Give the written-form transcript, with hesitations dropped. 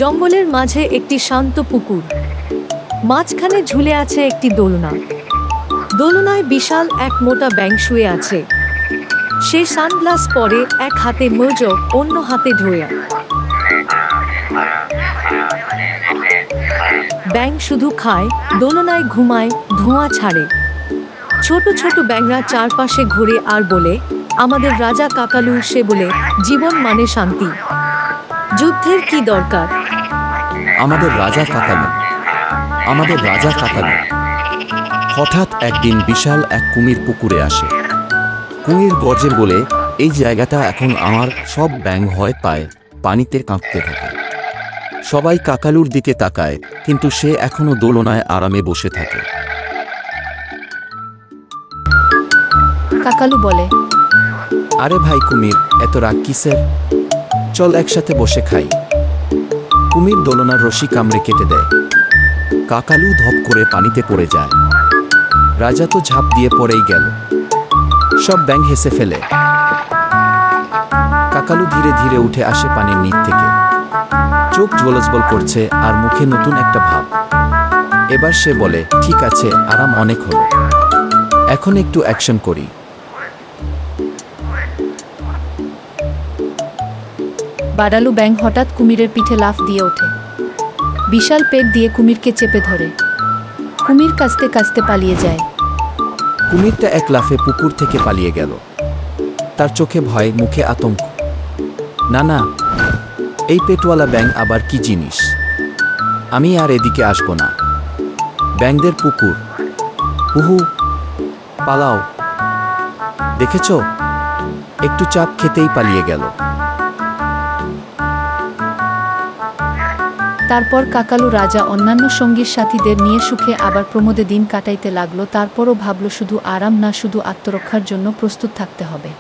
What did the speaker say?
জঙ্গলের মাঝে একটি শান্ত পুকুর, মাঝখানে ঝুলে আছে একটি দোলনা। দোলনায় বিশাল এক মোটা ব্যাঙ শুয়ে আছে। সে সানগ্লাস পরে, এক হাতে মৌজ, অন্য হাতে ঢোয়া। ব্যাঙ শুধু খায়, দোলনায় ঘুমায়, ধোঁয়া ছাড়ে। ছোট ছোট ব্যাঙরা চারপাশে ঘুরে আর বলে, আমাদের রাজা কাকালু। সে বলে, জীবন মানে শান্তি, যুদ্ধের কি দরকার। আমাদের রাজা কাকালু, আমাদের রাজা কাকালু। হঠাৎ একদিন বিশাল এক কুমির পুকুরে আসে। কুমির গর্জে বলে, এই জায়গাটা এখন আমার। সব ব্যাঙ ভয় পায়, পানিতে কাঁপতে থাকে। সবাই কাকালুর দিকে তাকায়, কিন্তু সে এখনো দোলনায় আরামে বসে থাকে। কাকালু বলে, আরে ভাই কুমির, এত রাগ কিসের? চল একসাথে বসে খাই। কুমির দোলনার রশি কামড়ে কেটে দেয়। কাকালু ধপ করে পানিতে পড়ে যায়। রাজা তো ঝাঁপ দিয়ে পড়েই গেল। সব ব্যাঙ হেসে ফেলে। কাকালু ধীরে ধীরে উঠে আসে পানির নিচ থেকে। চোখ জ্বলজ্বল করছে আর মুখে নতুন একটা ভাব। এবার সে বলে, ঠিক আছে, আরাম অনেক হলো, এখন একটু অ্যাকশন করি। বাদালু ব্যাঙ হঠাৎ কুমিরের পিঠে লাফ দিয়ে ওঠে। বিশাল পেট দিয়ে কুমিরকে চেপে ধরে। কুমির কাঁচতে কাঁচতে পালিয়ে যায়। কুমিরটা এক লাফে পুকুর থেকে পালিয়ে গেল। তার চোখে ভয়, মুখে আতঙ্ক। না না, এই পেটওয়ালা ব্যাঙ আবার কি জিনিস? আমি আর এদিকে আসব না। ব্যাঙদের পুকুর, হুহু, পালাও। দেখেছ, একটু চাপ খেতেই পালিয়ে গেল। তারপর কাকালু রাজা অন্যান্য সঙ্গীর সাথীদের নিয়ে সুখে আবার প্রমোদে দিন কাটাইতে লাগলো। তারপরও ভাবল, শুধু আরাম না, শুধু আত্মরক্ষার জন্য প্রস্তুত থাকতে হবে।